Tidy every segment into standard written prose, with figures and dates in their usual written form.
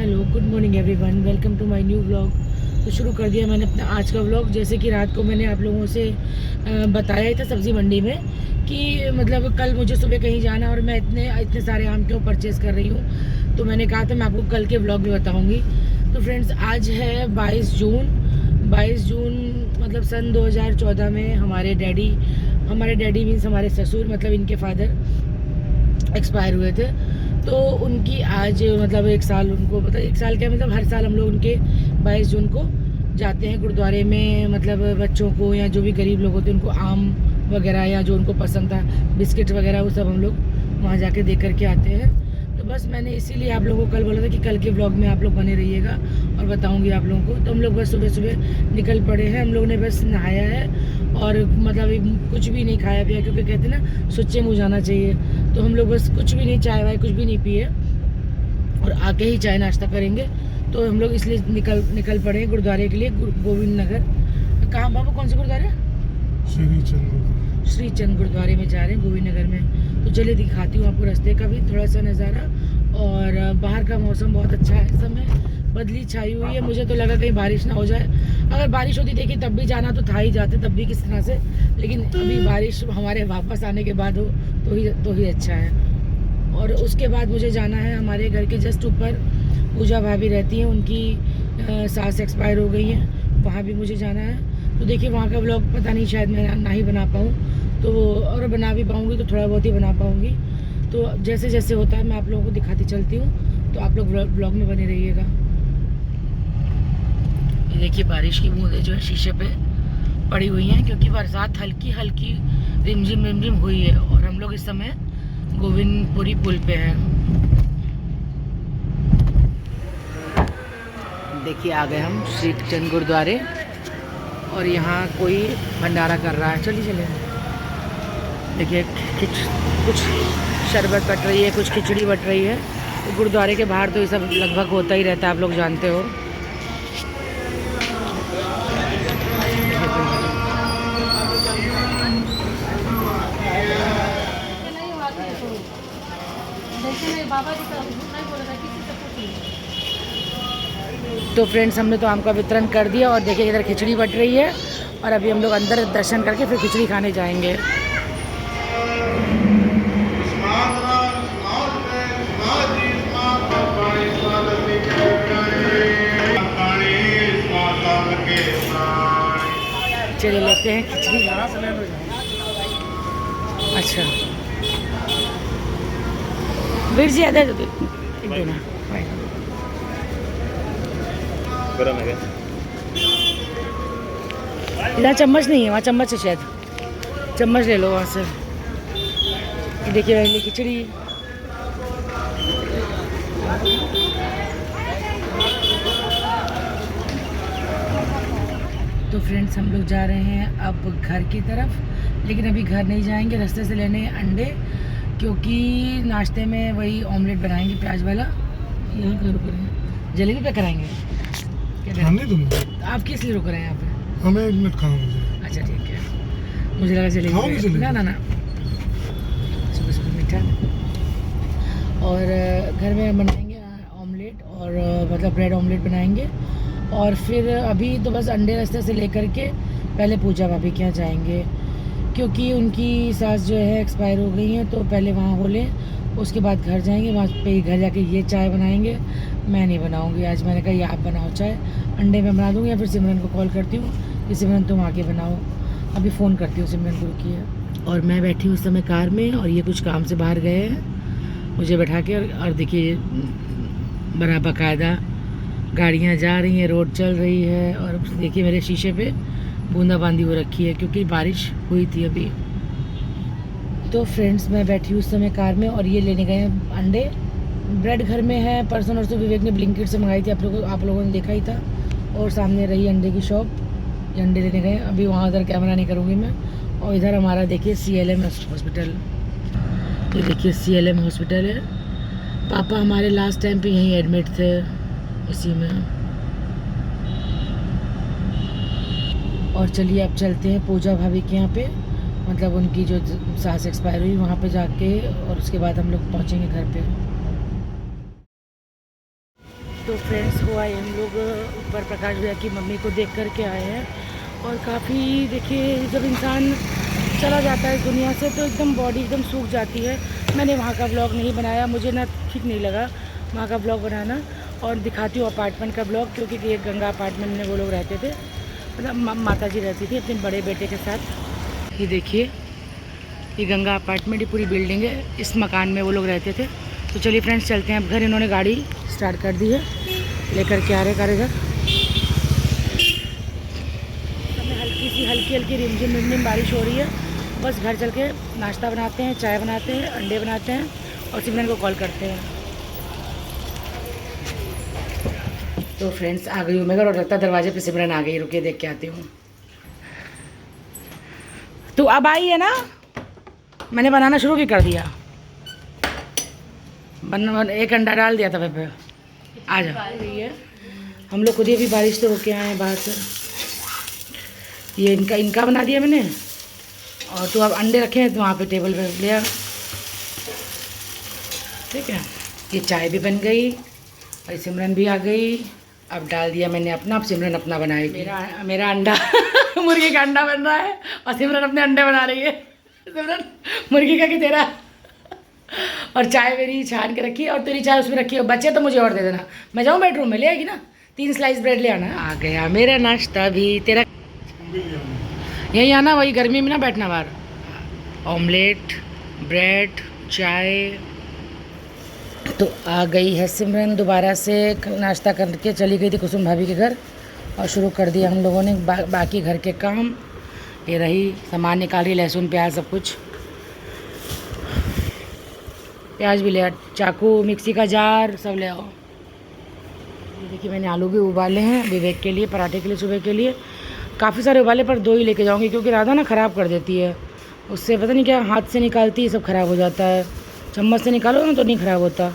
Hello, good morning everyone, welcome to my new vlog. तो शुरू कर दिया मैंने अपना आज का व्लॉग। जैसे कि रात को मैंने आप लोगों से बताया ही था सब्ज़ी मंडी में कि मतलब कल मुझे सुबह कहीं जाना और मैं इतने सारे आम क्यों परचेज़ कर रही हूँ। तो मैंने कहा था मैं आपको कल के व्लॉग में बताऊँगी। तो फ्रेंड्स, आज है 22 जून मतलब सन 2014 में हमारे डैडी मीन्स हमारे ससुर मतलब इनके फादर एक्सपायर हुए थे। तो उनकी आज मतलब 1 साल, उनको मतलब 1 साल क्या मतलब हर साल हम लोग उनके 22 जून को जाते हैं गुरुद्वारे में। मतलब बच्चों को या जो भी गरीब लोग होते हैं उनको आम वगैरह या जो उनको पसंद था बिस्किट वगैरह वो सब हम लोग वहाँ जाके दे करके आते हैं। तो बस मैंने इसीलिए आप लोगों को कल बोला था कि कल के व्लॉग में आप लोग बने रहिएगा और बताऊंगी आप लोगों को। तो हम लोग बस सुबह सुबह निकल पड़े हैं। हम लोग ने बस नहाया है और मतलब कुछ भी नहीं खाया पिया, क्योंकि कहते हैं ना सुच्चे मुँह जाना चाहिए। तो हम लोग बस कुछ भी नहीं, चाय वाय कुछ भी नहीं पिए और आके ही चाय नाश्ता करेंगे। तो हम लोग इसलिए निकल पड़े हैं गुरुद्वारे के लिए, गोविंद नगर। कहाँ बाबा, कौन से गुरुद्वारे? श्री चंद गुरुद्वारे में जा रहे हैं, गोविंद नगर में। तो चलिए दिखाती हूँ आपको रास्ते का भी थोड़ा सा नज़ारा। और बाहर का मौसम बहुत अच्छा है, इस समय बदली छाई हुई है। मुझे तो लगा कहीं बारिश ना हो जाए। अगर बारिश होती देखिए तब भी जाना तो था ही, जाते तब भी किस तरह से, लेकिन अभी बारिश हमारे वापस आने के बाद हो तो ही अच्छा है। और उसके बाद मुझे जाना है हमारे घर के जस्ट ऊपर पूजा भाभी रहती हैं, उनकी सास एक्सपायर हो गई हैं, वहाँ भी मुझे जाना है। तो देखिए वहाँ का व्लॉग पता नहीं शायद मैं ना ही बना पाऊँ, तो और बना भी पाऊँगी तो थोड़ा बहुत ही बना पाऊँगी। तो जैसे जैसे होता है मैं आप लोगों को दिखाती चलती हूँ, तो आप लोग व्लॉग में बने रहिएगा। ये देखिए बारिश की बूंदें जो है शीशे पे पड़ी हुई हैं, क्योंकि बरसात हल्की हल्की रिमझिम हुई है। और हम लोग इस समय गोविंदपुरी पुल पे हैं। देखिए आ गए हम श्री चंद गुरुद्वारे और यहाँ कोई भंडारा कर रहा है। चलिए देखिए कुछ शरबत बट रही है, कुछ खिचड़ी बट रही है। तो गुरुद्वारे के बाहर तो ये सब लगभग होता ही रहता है, आप लोग जानते हो। तो फ्रेंड्स, हमने तो आम का वितरण कर दिया और देखिए इधर खिचड़ी बट रही है। और अभी हम लोग अंदर दर्शन करके फिर खिचड़ी खाने जाएंगे। चलिए लेते हैं खिचड़ी। अच्छा वीर जी आधा देना। गरम है क्या? इधर चम्मच नहीं है, वहाँ चम्मच है शायद, चम्मच ले लो वहाँ से। देखिए पहले खिचड़ी। तो फ्रेंड्स, हम लोग जा रहे हैं अब घर की तरफ, लेकिन अभी घर नहीं जाएंगे, रास्ते से लेने अंडे, क्योंकि नाश्ते में वही ऑमलेट बनाएंगे प्याज वाला। यहाँ पर रुक रहे हैं, जलेबी पे कराएंगे क्या? आप किस लिए रुक रहे हैं यहाँ पे? हमें 1 मिनट खाओ मुझे। अच्छा ठीक है, मुझे लगा जलेबी। ना सुबह सुबह मीठा। और घर में बनाएंगे ऑमलेट और मतलब ब्रेड ऑमलेट बनाएंगे। और फिर अभी तो बस अंडे रास्ते से लेकर के पहले पूजा भाभी के यहाँ जाएंगे, क्योंकि उनकी सास जो है एक्सपायर हो गई हैं। तो पहले वहाँ हो लें, उसके बाद घर जाएंगे। वहाँ पे घर जाके ये चाय बनाएंगे। मैं नहीं बनाऊँगी आज, मैंने कहा ये आप बनाओ चाय, अंडे में बना दूँगी या फिर सिमरन को कॉल करती हूँ कि सिमरन तुम आके बनाओ। अभी फ़ोन करती हूँ सिमरन को, रुकी। और मैं बैठी हूँ उस समय कार में और ये कुछ काम से बाहर गए हैं मुझे बैठा के। और देखिए बड़ा बाकायदा गाड़ियाँ जा रही हैं, रोड चल रही है। और देखिए मेरे शीशे पे बूंदाबांदी हो रखी है क्योंकि बारिश हुई थी अभी। तो फ्रेंड्स, मैं बैठी हूँ उस समय कार में और ये लेने गए हैं अंडे। ब्रेड घर में है, परसों नरसों विवेक ने ब्लिंकिट से मंगाई थी, आप लोगों ने देखा ही था। और सामने रही अंडे की शॉप, ये अंडे लेने गए। अभी वहाँ उधर कैमरा नहीं करूँगी मैं। और इधर हमारा देखिए CLM हॉस्पिटल, ये देखिए CLM हॉस्पिटल है। पापा हमारे लास्ट टाइम पे यहीं एडमिट थे, इसी में। और चलिए अब चलते हैं पूजा भाभी के यहाँ पे, मतलब उनकी जो सास एक्सपायर हुई वहाँ पे जाके, और उसके बाद हम लोग पहुँचेंगे घर पे। तो फ्रेंड्स हुआ हम लोग ऊपर प्रकाश भैया की मम्मी को देख कर के आए हैं। और काफ़ी देखिए, जब इंसान चला जाता है इस दुनिया से तो एकदम बॉडी एकदम सूख जाती है। मैंने वहाँ का ब्लॉग नहीं बनाया, मुझे ना ठीक नहीं लगा वहाँ का ब्लॉग बनाना। और दिखाती हूँ अपार्टमेंट का ब्लॉग, क्योंकि ये गंगा अपार्टमेंट में वो लोग रहते थे, मतलब माता जी रहती थी अपने बड़े बेटे के साथ। ये देखिए, ये गंगा अपार्टमेंट, ये पूरी बिल्डिंग है, इस मकान में वो लोग रहते थे। तो चलिए फ्रेंड्स चलते हैं अब घर। इन्होंने गाड़ी स्टार्ट कर दी है, लेकर के आ रहे कारीगर। हल्की हल्की रिमझिम रिमझिम बारिश हो रही है। बस घर चल के नाश्ता बनाते हैं, चाय बनाते हैं, अंडे बनाते हैं और सिमरन को कॉल करते हैं। तो फ्रेंड्स आ गई हूँ मैं घर, और लगता है दरवाजे पे सिमरन आ गई। रुकिए देख के आती हूँ। तो अब आई है ना, मैंने बनाना शुरू भी कर दिया। एक अंडा डाल दिया तवे पे। आ जा रही है। हम लोग खुद ही अभी बारिश से होके आए हैं बाहर से। ये इनका बना दिया मैंने। और तो अब अंडे रखे हैं तो वहाँ पे टेबल पे लिया। ठीक है, ये चाय भी बन गई और सिमरन भी आ गई। अब डाल दिया मैंने अपना, अब सिमरन अपना बनाएगी। मेरा अंडा मुर्गी का अंडा बन रहा है और सिमरन अपने अंडे बना रही है। सिमरन मुर्गी का कि तेरा। और चाय मेरी छान के रखी है, और तेरी चाय उसमें रखी है। बच्चे तो मुझे और दे देना, मैं जाऊँ बेडरूम में ले आएगी ना। 3 स्लाइस ब्रेड ले आना। आ गया मेरा नाश्ता भी। तेरा यही आना, वही गर्मी में ना बैठना बाहर। ऑमलेट, ब्रेड, चाय। तो आ गई है सिमरन दोबारा से। नाश्ता करके चली गई थी कुसुम भाभी के घर, और शुरू कर दिया हम लोगों ने बाकी घर के काम। ये रही सामान निकाल रही, लहसुन प्याज सब कुछ। प्याज भी ले आ, चाकू, मिक्सी का जार सब ले आओ। ये देखिए मैंने आलू भी उबाले हैं विवेक के लिए, पराठे के लिए, सुबह के लिए। काफ़ी सारे उबाले, पर 2 ही लेके जाऊंगी, क्योंकि राधा ना ख़राब कर देती है। उससे पता नहीं क्या हाथ से निकालती है, सब ख़राब हो जाता है। चम्मच से निकालो ना तो नहीं ख़राब होता,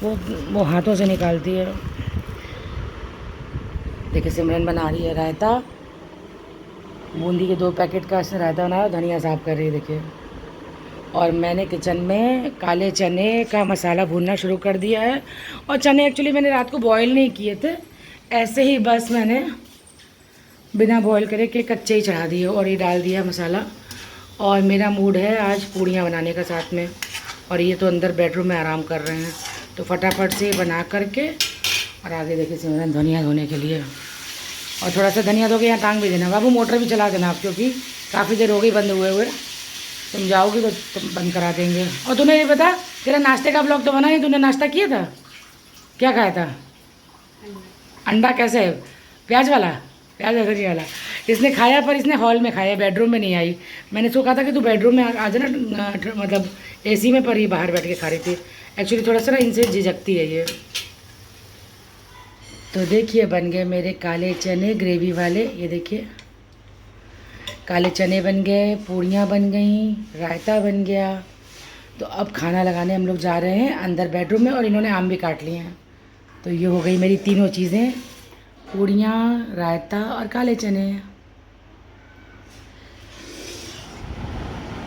वो हाथों से निकालती है। देखिए सिमरन बना रही है रायता। बूंदी के 2 पैकेट का रायता बनाया, धनिया साफ कर रही है देखिए। और मैंने किचन में काले चने का मसाला भूनना शुरू कर दिया है। और चने एक्चुअली मैंने रात को बॉईल नहीं किए थे, ऐसे ही बस मैंने बिना बॉईल करे के कच्चे ही चढ़ा दिए और ये डाल दिया मसाला। और मेरा मूड है आज पूड़ियाँ बनाने का साथ में। और ये तो अंदर बेडरूम में आराम कर रहे हैं, तो फटाफट से बना करके। और आगे देखिए सिमरन धनिया धोने के लिए, और थोड़ा सा धनिया धो के यहाँ टांग भी देना। बाबू मोटर भी चला देना आप, क्योंकि काफ़ी देर हो गई बंद हुए। तुम जाओगी तो तुम बंद करा देंगे। और तूने ये बता, तेरा नाश्ते का ब्लॉग तो बना नहीं, तूने नाश्ता किया था? क्या खाया था? अंडा कैसे है? प्याज वाला, प्याज अदरक वाला। इसने खाया, पर इसने हॉल में खाया, बेडरूम में नहीं आई। मैंने इसको कहा था कि तू बेडरूम में आ जाना, मतलब एसी में, पर ही बाहर बैठ के खा रही थी। एक्चुअली थोड़ा सा ना इनसे झिझकती है ये। तो देखिए बन गए मेरे काले चने ग्रेवी वाले। ये देखिए काले चने बन गए, पूड़ियाँ बन गई, रायता बन गया। तो अब खाना लगाने हम लोग जा रहे हैं अंदर बेडरूम में, और इन्होंने आम भी काट लिए हैं। तो ये हो गई मेरी तीनों चीज़ें, पूड़ियाँ, रायता और काले चने।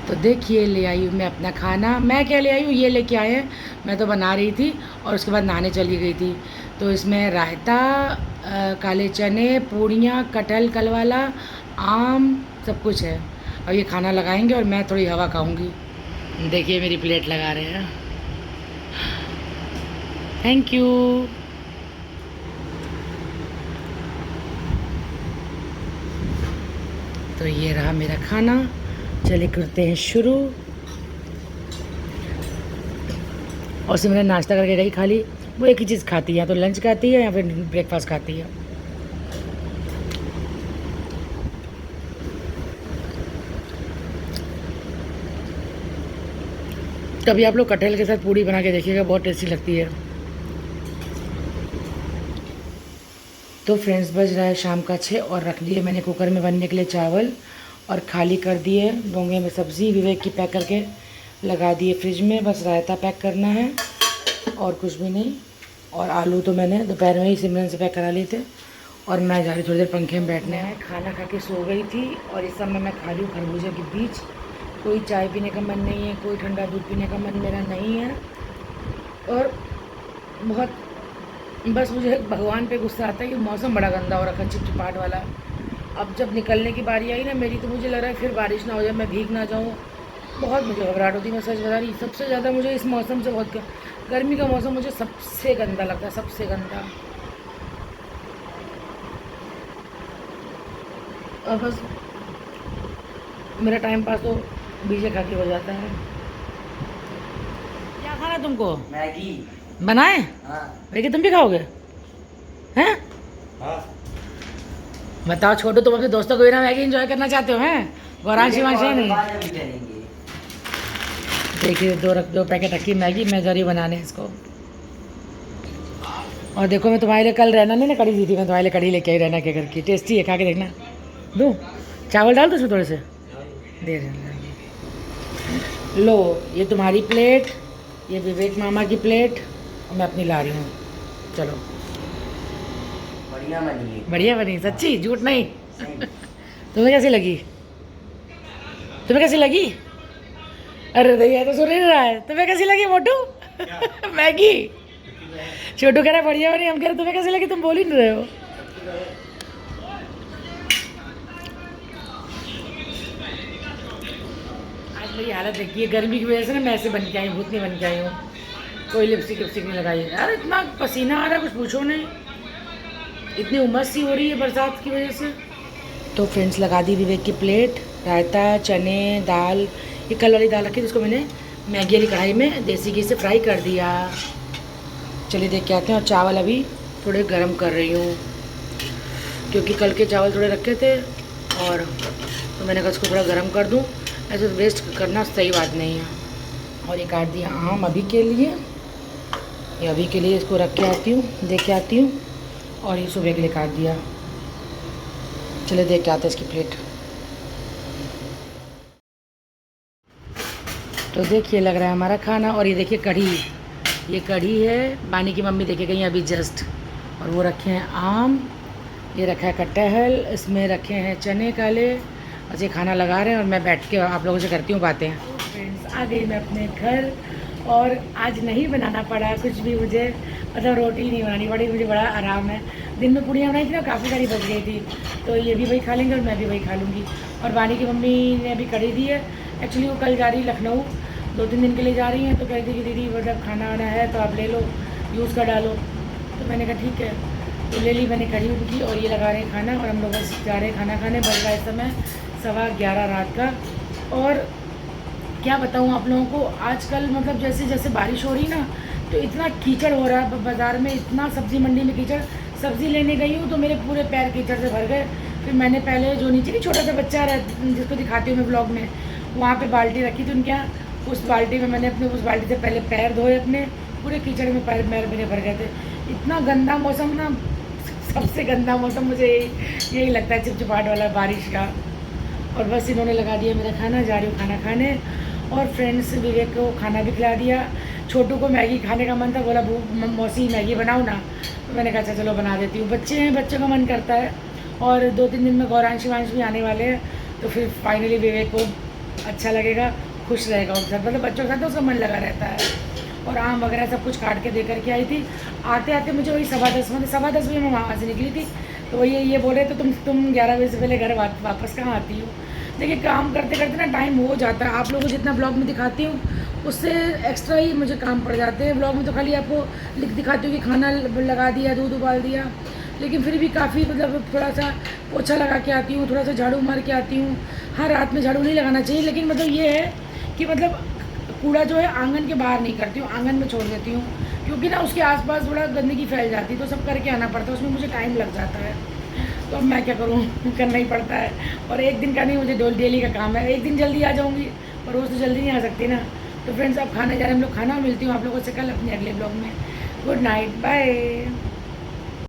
तो देखिए ले आई हूँ मैं अपना खाना। मैं क्या ले आई हूँ, ये लेके आए हैं। मैं तो बना रही थी और उसके बाद नहाने चली गई थी। तो इसमें रायता, काले चने, पूड़ियाँ, कटहल कल वाला, आम, सब कुछ है। और ये खाना लगाएंगे और मैं थोड़ी हवा खाऊंगी। देखिए मेरी प्लेट लगा रहे हैं। Thank you. तो ये रहा मेरा खाना। चलिए करते हैं शुरू। और सिमरन नाश्ता करके गई खाली, वो एक ही चीज़ खाती है, या तो लंच खाती है या फिर ब्रेकफास्ट खाती है। कभी आप लोग कटहल के साथ पूड़ी बना के देखिएगा, बहुत टेस्टी लगती है। तो फ्रेंड्स बज रहा है शाम का 6, और रख लिए मैंने कुकर में बनने के लिए चावल, और खाली कर दिए डोंगे में सब्ज़ी विवेक की पैक करके लगा दिए फ्रिज में। बस रायता पैक करना है और कुछ भी नहीं। और आलू तो मैंने दोपहर में ही सिमरन से पैक करा लिए थे। और मैं जा रही थोड़ी देर पंखे में बैठने हैं। खाना खा के सो गई थी, और इस समय मैं खा रही हूँ खरबूजे के बीज। कोई चाय पीने का मन नहीं है, कोई ठंडा दूध पीने का मन मेरा नहीं है। और बहुत बस मुझे भगवान पे गुस्सा आता है कि मौसम बड़ा गंदा हो रखा है, चिपचिपाहट वाला। अब जब निकलने की बारी आई ना मेरी, तो मुझे लग रहा है फिर बारिश ना हो जाए, मैं भीग ना जाऊँ। बहुत मुझे घबराहट होती है, मैं सच बता रही। सबसे ज़्यादा मुझे इस मौसम से बहुत गर्मी का मौसम मुझे सबसे गंदा लगता है, सबसे गंदा। और बस मेरा टाइम पास तो बीजे खा के हो जाता है। क्या खाना है तुमको? मैगी। बनाए? हाँ। मैगी तुम भी खाओगे? हैं? हाँ। बताओ छोटू, तुम अपने दोस्तों को बिना मैगी एंजॉय करना चाहते हो? हैं गौरांश शिवांश है नहीं? देखिए दो पैकेट रखी मैगी, मैं जा रही बनाने इसको। और देखो मैं तुम्हारे लिए कल रहना नहीं ना कड़ी दी थी, मैं तुम्हारे लिए कड़ी लेके आई रहना के घर की, टेस्टी है, खा के देखना। दूँ चावल डाल दो उसमें थोड़े से, दे रहे। लो ये तुम्हारी प्लेट, ये विवेक मामा की प्लेट, और मैं अपनी ला रही हूँ। चलो बढ़िया बनी। बढ़िया बनी, सच्ची झूठ नहीं। तुम्हें कैसी लगी? तुम्हें कैसी लगी? अरे भैया तो सुन ही नहीं रहा है। तुम्हें कैसी लगी मोटू? मैगी। छोटू कह रहा है बढ़िया बनी, हम कह रहे तुम्हें कैसी लगी, तुम बोल ही नहीं रहे हो। आज मेरी हालत देखिए, गर्मी की वजह से ना मैं ऐसे बन के आई, भूतनी बन के आई हूँ। कोई लिपस्टिक विपस्टिक नहीं लगाई यार, इतना पसीना आ रहा है कुछ पूछो नहीं, इतनी उमस सी हो रही है बरसात की वजह से। तो फ्रेंड्स लगा दी विवेक की प्लेट, रायता, चने, दाल, ये कल वाली दाल रखी थी, उसको मैंने मैगी वाली कढ़ाई में देसी घी से फ्राई कर दिया। चलिए देख के आते हैं। और चावल अभी थोड़े गर्म कर रही हूँ, क्योंकि कल के चावल थोड़े रखे थे, और तो मैंने कहा इसको थोड़ा गर्म कर दूँ, ऐसे वेस्ट करना सही बात नहीं है। और ये काट दिया आम अभी के लिए, ये अभी के लिए इसको रख के आती हूँ, देख के आती हूँ। और ये सुबह के लिए काट दिया। चले देख के आते हैं इसकी प्लेट। तो देखिए लग रहा है हमारा खाना। और ये देखिए कढ़ी, ये कढ़ी है, बानी की मम्मी देखे गई अभी जस्ट। और वो रखे हैं आम, ये रखा है कटहल, इसमें रखे हैं चने काले। बस ये खाना लगा रहे हैं और मैं बैठ के आप लोगों से करती हूँ बातें। फ्रेंड्स आ गई मैं अपने घर, और आज नहीं बनाना पड़ा कुछ भी मुझे, मतलब रोटी नहीं बनानी पड़ी, मुझे बड़ा आराम है। दिन में पूड़ियाँ बनाई थी ना, काफ़ी सारी बच गई थी, तो ये भी वही खा लेंगे और मैं भी वही खा लूँगी। और बानी की मम्मी ने अभी कढ़ी दी है, एक्चुअली वो कल जा रही लखनऊ, 2-3 दिन के लिए जा रही हैं, तो कहती कि दीदी मतलब खाना वाना है तो आप ले लो, यूज़ कर डालो। तो मैंने कहा ठीक है, तो ले ली मैंने कढ़ी उनकी। और ये लगा रहे हैं खाना, और हम लोग बस जा रहे हैं खाना खाने। बज रहा है इस समय 11:15 रात का। और क्या बताऊँ आप लोगों को, आजकल मतलब जैसे जैसे बारिश हो रही ना, तो इतना कीचड़ हो रहा है बाज़ार में, इतना सब्ज़ी मंडी में कीचड़। सब्ज़ी लेने गई हूँ तो मेरे पूरे पैर कीचड़ से भर गए। फिर मैंने पहले जो नीचे नहीं छोटा सा बच्चा जिसको दिखाती हूँ मैं ब्लॉग में, वहाँ पे बाल्टी रखी थी उनके यहाँ, उस बाल्टी में मैंने अपने उस बाल्टी से पहले पैर धोए अपने, पूरे कीचड़ में पैर मेरे भर गए थे। इतना गंदा मौसम ना, सबसे गंदा मौसम मुझे यही लगता है, चिपचिपाहट वाला बारिश का। और बस इन्होंने लगा दिया मेरा खाना, जा रही हूँ खाना खाने। और फ्रेंड्स विवेक को खाना भी खिला दिया। छोटू को मैगी खाने का मन था, बोला मौसी मैगी बनाओ ना, तो मैंने कहा अच्छा चलो बना देती हूँ। बच्चे हैं, बच्चों का मन करता है। और 2-3 दिन में गौरांश शिवांश भी आने वाले हैं, तो फिर फाइनली विवेक को अच्छा लगेगा, खुश रहेगा उनके साथ, मतलब बच्चों के साथ तो उसका मन लगा रहता है। और आम वगैरह सब कुछ काट के दे करके आई थी। आते आते मुझे वही 10:15 मतलब 10:15 बजे मैं वहाँ से निकली थी, तो वही ये बोल रहे तो तुम 11 बजे से पहले घर वापस कहाँ आती हो। देखिए काम करते करते ना टाइम हो जाता है, आप लोगों को जितना ब्लॉग में दिखाती हूँ उससे एक्स्ट्रा ही मुझे काम पड़ जाते हैं। ब्लॉग में तो खाली आपको दिखाती हूँ कि खाना लगा दिया, दूध उबाल दिया, लेकिन फिर भी काफ़ी मतलब थोड़ा सा पोछा लगा के आती हूँ, थोड़ा सा झाड़ू मार के आती हूँ। हाँ रात में झाड़ू नहीं लगाना चाहिए, लेकिन मतलब ये है कि मतलब कूड़ा जो है आंगन के बाहर नहीं करती हूँ, आंगन में छोड़ देती हूँ, क्योंकि ना उसके आसपास थोड़ा गंदगी फैल जाती है, तो सब करके आना पड़ता है, उसमें मुझे टाइम लग जाता है। तो अब मैं क्या करूँ, करना ही पड़ता है। और एक दिन का नहीं, मुझे डेली का काम है। एक दिन जल्दी आ जाऊँगी, पर रोज़ तो जल्दी नहीं आ सकती ना। तो फ्रेंड्स अब खाने जा रहे हैं हम लोग, खाना मिलती हूँ आप लोगों से कल अपने अगले ब्लॉग में। Good night, bye.